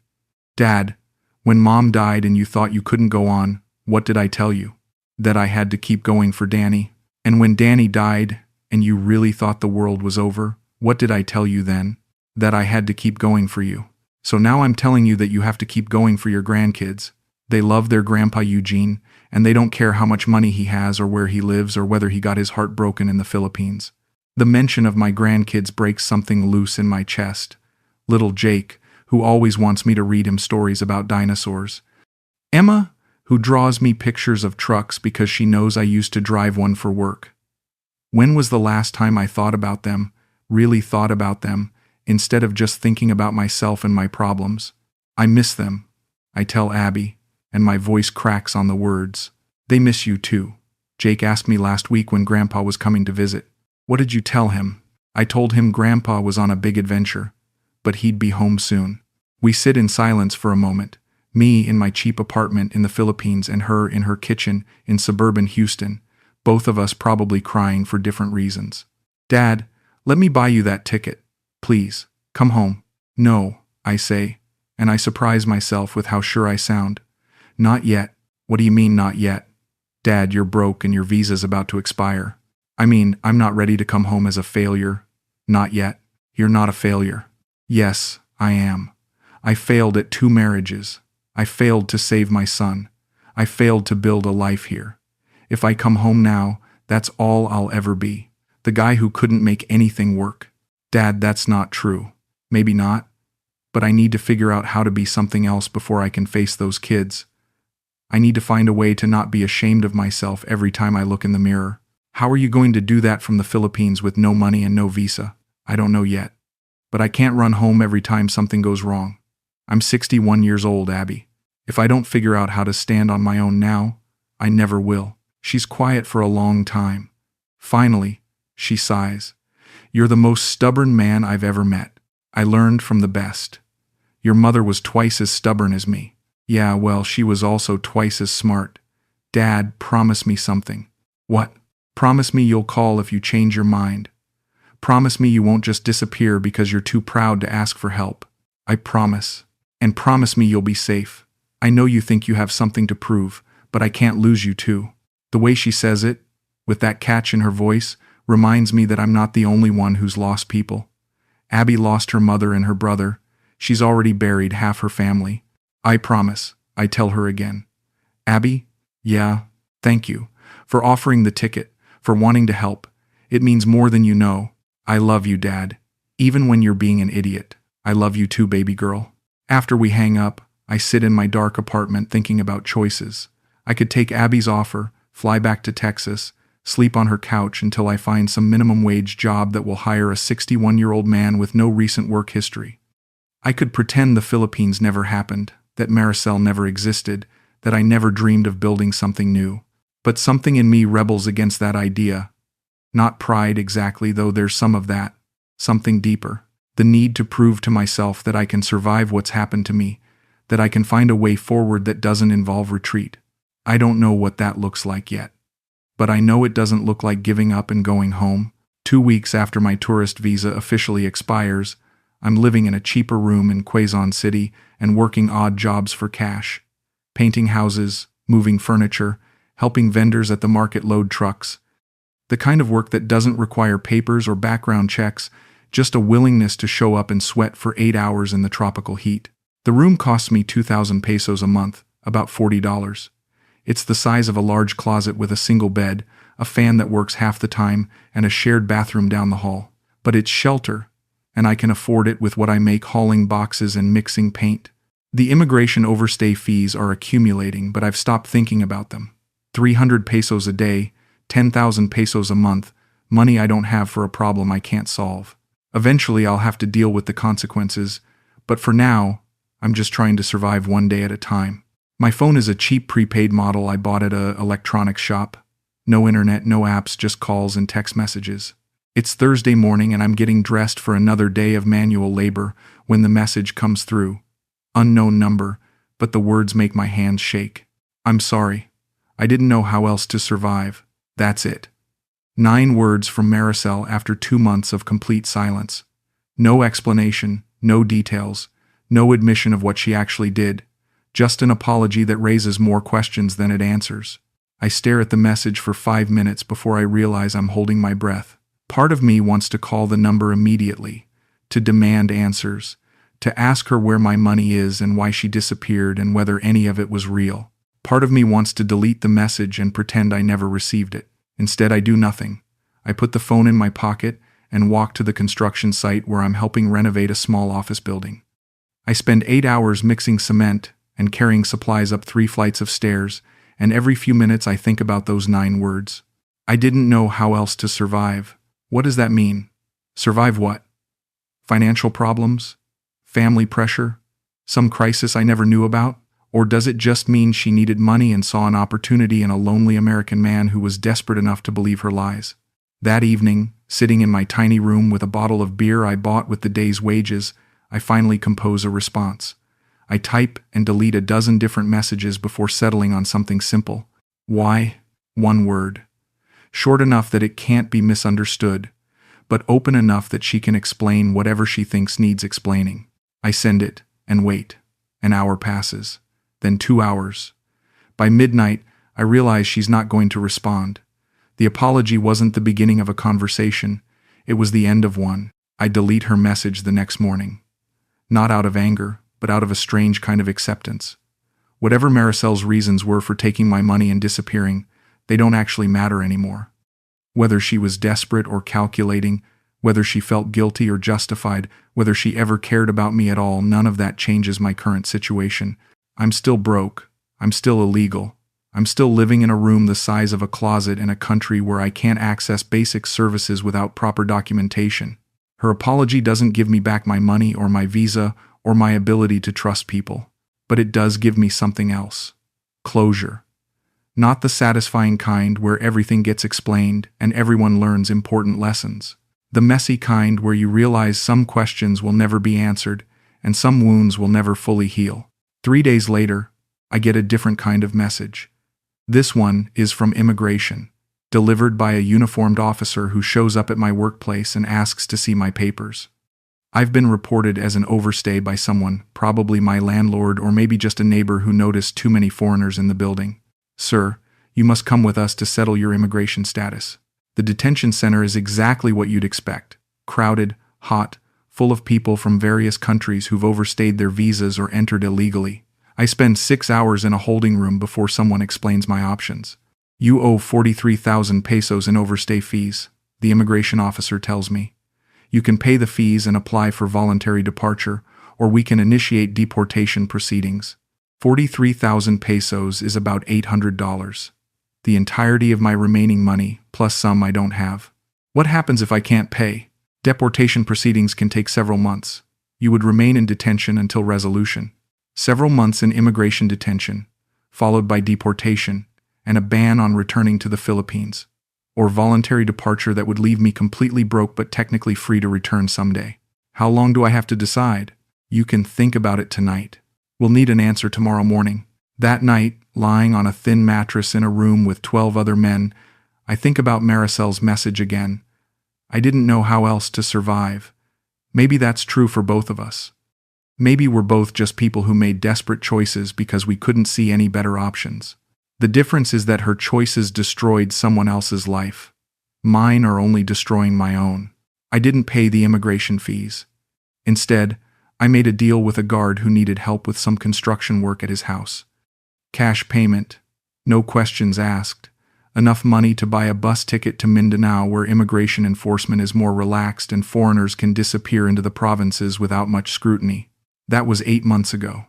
S1: Dad, when Mom died and you thought you couldn't go on, what did I tell you? That I had to keep going for Danny. And when Danny died, and you really thought the world was over, what did I tell you then? That I had to keep going for you. So now I'm telling you that you have to keep going for your grandkids. They love their grandpa Eugene, and they don't care how much money he has or where he lives or whether he got his heart broken in the Philippines. The mention of my grandkids breaks something loose in my chest. Little Jake, who always wants me to read him stories about dinosaurs. Emma, who draws me pictures of trucks because she knows I used to drive one for work. When was the last time I thought about them, really thought about them, instead of just thinking about myself and my problems? I miss them, I tell Abby, and my voice cracks on the words. They miss you too. Jake asked me last week when Grandpa was coming to visit. What did you tell him? I told him Grandpa was on a big adventure, but he'd be home soon. We sit in silence for a moment, me in my cheap apartment in the Philippines and her in her kitchen in suburban Houston, both of us probably crying for different reasons. Dad, let me buy you that ticket. Please, come home. No, I say, and I surprise myself with how sure I sound. Not yet. What do you mean not yet? Dad, you're broke and your visa's about to expire. I mean, I'm not ready to come home as a failure. Not yet. You're not a failure. Yes, I am. I failed at 2 marriages. I failed to save my son. I failed to build a life here. If I come home now, that's all I'll ever be. The guy who couldn't make anything work. Dad, that's not true. Maybe not. But I need to figure out how to be something else before I can face those kids. I need to find a way to not be ashamed of myself every time I look in the mirror. How are you going to do that from the Philippines with no money and no visa? I don't know yet. But I can't run home every time something goes wrong. I'm 61 years old, Abby. If I don't figure out how to stand on my own now, I never will. She's quiet for a long time. Finally, she sighs. You're the most stubborn man I've ever met. I learned from the best. Your mother was twice as stubborn as me. Yeah, well, she was also twice as smart. Dad, promise me something. What? Promise me you'll call if you change your mind. Promise me you won't just disappear because you're too proud to ask for help. I promise. And promise me you'll be safe. I know you think you have something to prove, but I can't lose you too. The way she says it, with that catch in her voice, reminds me that I'm not the only one who's lost people. Abby lost her mother and her brother. She's already buried half her family. I promise, I tell her again. Abby? Yeah, thank you. For offering the ticket, for wanting to help. It means more than you know. I love you, Dad. Even when you're being an idiot. I love you too, baby girl. After we hang up, I sit in my dark apartment thinking about choices. I could take Abby's offer, fly back to Texas, sleep on her couch until I find some minimum wage job that will hire a 61-year-old man with no recent work history. I could pretend the Philippines never happened, that Marisel never existed, that I never dreamed of building something new. But something in me rebels against that idea. Not pride exactly, though there's some of that. Something deeper. The need to prove to myself that I can survive what's happened to me, that I can find a way forward that doesn't involve retreat. I don't know what that looks like yet. But I know it doesn't look like giving up and going home. 2 weeks after my tourist visa officially expires, I'm living in a cheaper room in Quezon City and working odd jobs for cash. Painting houses, moving furniture, helping vendors at the market load trucks. The kind of work that doesn't require papers or background checks, just a willingness to show up and sweat for 8 hours in the tropical heat. The room costs me 2,000 pesos a month, about $40. It's the size of a large closet with a single bed, a fan that works half the time, and a shared bathroom down the hall. But it's shelter, and I can afford it with what I make hauling boxes and mixing paint. The immigration overstay fees are accumulating, but I've stopped thinking about them. 300 pesos a day, 10,000 pesos a month, money I don't have for a problem I can't solve. Eventually I'll have to deal with the consequences, but for now, I'm just trying to survive one day at a time. My phone is a cheap prepaid model I bought at an electronics shop. No internet, no apps, just calls and text messages. It's Thursday morning and I'm getting dressed for another day of manual labor when the message comes through. Unknown number, but the words make my hands shake. I'm sorry. I didn't know how else to survive. That's it. 9 words from Marisel after 2 months of complete silence. No explanation, no details, no admission of what she actually did. Just an apology that raises more questions than it answers. I stare at the message for 5 minutes before I realize I'm holding my breath. Part of me wants to call the number immediately, to demand answers, to ask her where my money is and why she disappeared and whether any of it was real. Part of me wants to delete the message and pretend I never received it. Instead, I do nothing. I put the phone in my pocket and walk to the construction site where I'm helping renovate a small office building. I spend 8 hours mixing cement and carrying supplies up 3 flights of stairs, and every few minutes I think about those 9 words. I didn't know how else to survive. What does that mean? Survive what? Financial problems? Family pressure? Some crisis I never knew about? Or does it just mean she needed money and saw an opportunity in a lonely American man who was desperate enough to believe her lies? That evening, sitting in my tiny room with a bottle of beer I bought with the day's wages, I finally compose a response. I type and delete a dozen different messages before settling on something simple. Why? 1 word. Short enough that it can't be misunderstood, but open enough that she can explain whatever she thinks needs explaining. I send it, and wait. An hour passes. Then 2 hours. By midnight, I realize she's not going to respond. The apology wasn't the beginning of a conversation. It was the end of one. I delete her message the next morning. Not out of anger, but out of a strange kind of acceptance. Whatever Marisel's reasons were for taking my money and disappearing, they don't actually matter anymore. Whether she was desperate or calculating, whether she felt guilty or justified, whether she ever cared about me at all, none of that changes my current situation. I'm still broke. I'm still illegal. I'm still living in a room the size of a closet in a country where I can't access basic services without proper documentation. Her apology doesn't give me back my money or my visa or my ability to trust people, but it does give me something else. Closure. Not the satisfying kind where everything gets explained and everyone learns important lessons. The messy kind where you realize some questions will never be answered and some wounds will never fully heal. 3 days later, I get a different kind of message. This one is from immigration, delivered by a uniformed officer who shows up at my workplace and asks to see my papers. I've been reported as an overstay by someone, probably my landlord or maybe just a neighbor who noticed too many foreigners in the building. Sir, you must come with us to settle your immigration status. The detention center is exactly what you'd expect. Crowded, hot, full of people from various countries who've overstayed their visas or entered illegally. I spend 6 hours in a holding room before someone explains my options. You owe 43,000 pesos in overstay fees, the immigration officer tells me. You can pay the fees and apply for voluntary departure, or we can initiate deportation proceedings. 43,000 pesos is about $800. The entirety of my remaining money, plus some I don't have. What happens if I can't pay? Deportation proceedings can take several months. You would remain in detention until resolution. Several months in immigration detention, followed by deportation, and a ban on returning to the Philippines, or voluntary departure that would leave me completely broke but technically free to return someday. How long do I have to decide? You can think about it tonight. We'll need an answer tomorrow morning. That night, lying on a thin mattress in a room with 12 other men, I think about Marisel's message again. I didn't know how else to survive. Maybe that's true for both of us. Maybe we're both just people who made desperate choices because we couldn't see any better options. The difference is that her choices destroyed someone else's life. Mine are only destroying my own. I didn't pay the immigration fees. Instead, I made a deal with a guard who needed help with some construction work at his house. Cash payment, no questions asked, enough money to buy a bus ticket to Mindanao where immigration enforcement is more relaxed and foreigners can disappear into the provinces without much scrutiny. That was 8 months ago.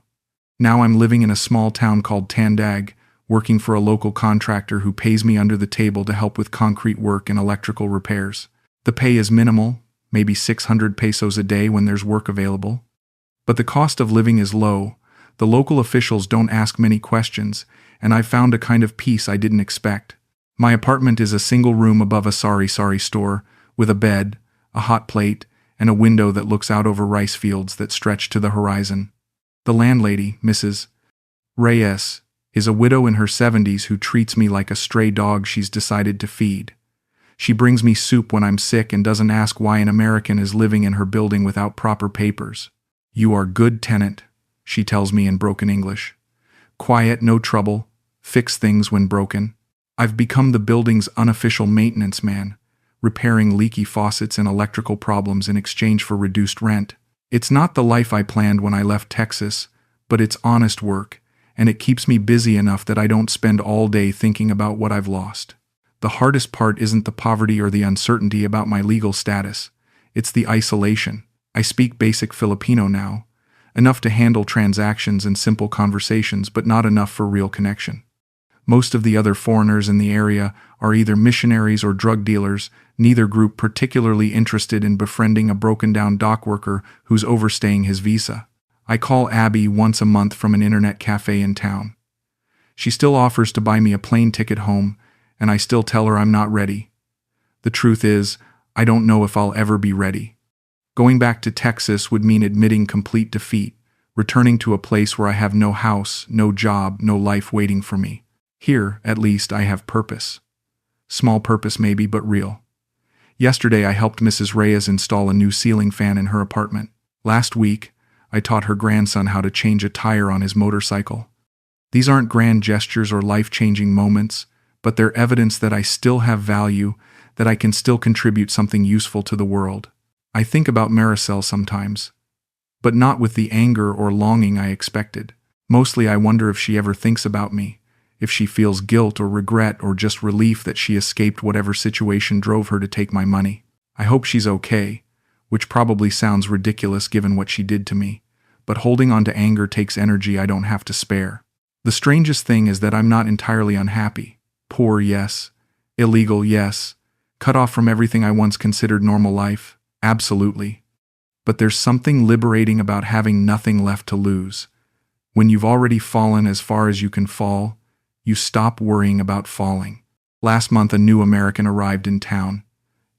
S1: Now I'm living in a small town called Tandag, working for a local contractor who pays me under the table to help with concrete work and electrical repairs. The pay is minimal, maybe 600 pesos a day when there's work available. But the cost of living is low, the local officials don't ask many questions, and I've found a kind of peace I didn't expect. My apartment is a single room above a sari-sari store, with a bed, a hot plate, and a window that looks out over rice fields that stretch to the horizon. The landlady, Mrs. Reyes, is a widow in her 70s who treats me like a stray dog she's decided to feed. She brings me soup when I'm sick and doesn't ask why an American is living in her building without proper papers. "You are good tenant," she tells me in broken English. "Quiet, no trouble, fix things when broken." I've become the building's unofficial maintenance man, repairing leaky faucets and electrical problems in exchange for reduced rent. It's not the life I planned when I left Texas, but it's honest work, and it keeps me busy enough that I don't spend all day thinking about what I've lost. The hardest part isn't the poverty or the uncertainty about my legal status. It's the isolation. I speak basic Filipino now, enough to handle transactions and simple conversations, but not enough for real connection. Most of the other foreigners in the area are either missionaries or drug dealers, neither group particularly interested in befriending a broken-down dock worker who's overstaying his visa. I call Abby once a month from an internet cafe in town. She still offers to buy me a plane ticket home, and I still tell her I'm not ready. The truth is, I don't know if I'll ever be ready. Going back to Texas would mean admitting complete defeat, returning to a place where I have no house, no job, no life waiting for me. Here, at least, I have purpose. Small purpose maybe, but real. Yesterday I helped Mrs. Reyes install a new ceiling fan in her apartment. Last week, I taught her grandson how to change a tire on his motorcycle. These aren't grand gestures or life-changing moments, but they're evidence that I still have value, that I can still contribute something useful to the world. I think about Marisel sometimes, but not with the anger or longing I expected. Mostly I wonder if she ever thinks about me, if she feels guilt or regret or just relief that she escaped whatever situation drove her to take my money. I hope she's okay, which probably sounds ridiculous given what she did to me, but holding on to anger takes energy I don't have to spare. The strangest thing is that I'm not entirely unhappy. Poor, yes. Illegal, yes. Cut off from everything I once considered normal life, absolutely. But there's something liberating about having nothing left to lose. When you've already fallen as far as you can fall, you stop worrying about falling. Last month a new American arrived in town.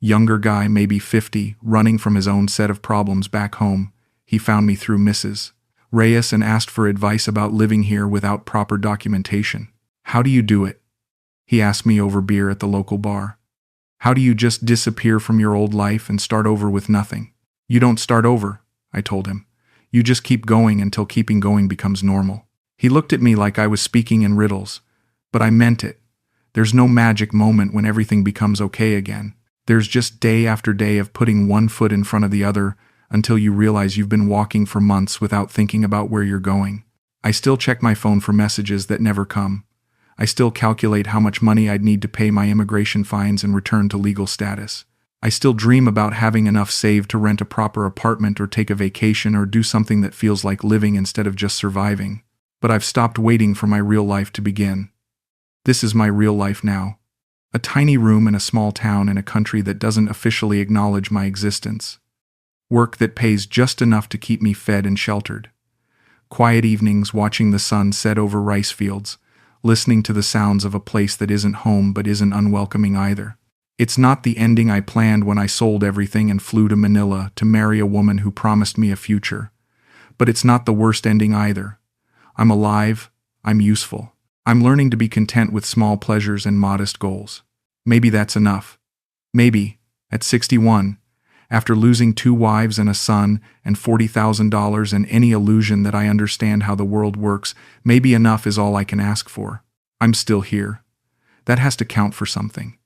S1: Younger guy, maybe 50, running from his own set of problems back home. He found me through Mrs. Reyes and asked for advice about living here without proper documentation. "How do you do it?" he asked me over beer at the local bar. "How do you just disappear from your old life and start over with nothing?" "You don't start over," I told him. "You just keep going until keeping going becomes normal." He looked at me like I was speaking in riddles, but I meant it. There's no magic moment when everything becomes okay again. There's just day after day of putting one foot in front of the other until you realize you've been walking for months without thinking about where you're going. I still check my phone for messages that never come. I still calculate how much money I'd need to pay my immigration fines and return to legal status. I still dream about having enough saved to rent a proper apartment or take a vacation or do something that feels like living instead of just surviving. But I've stopped waiting for my real life to begin. This is my real life now. A tiny room in a small town in a country that doesn't officially acknowledge my existence. Work that pays just enough to keep me fed and sheltered. Quiet evenings watching the sun set over rice fields, listening to the sounds of a place that isn't home but isn't unwelcoming either. It's not the ending I planned when I sold everything and flew to Manila to marry a woman who promised me a future. But it's not the worst ending either. I'm alive, I'm useful. I'm learning to be content with small pleasures and modest goals. Maybe that's enough. Maybe, at 61, after losing 2 wives and a son and $40,000 and any illusion that I understand how the world works, maybe enough is all I can ask for. I'm still here. That has to count for something.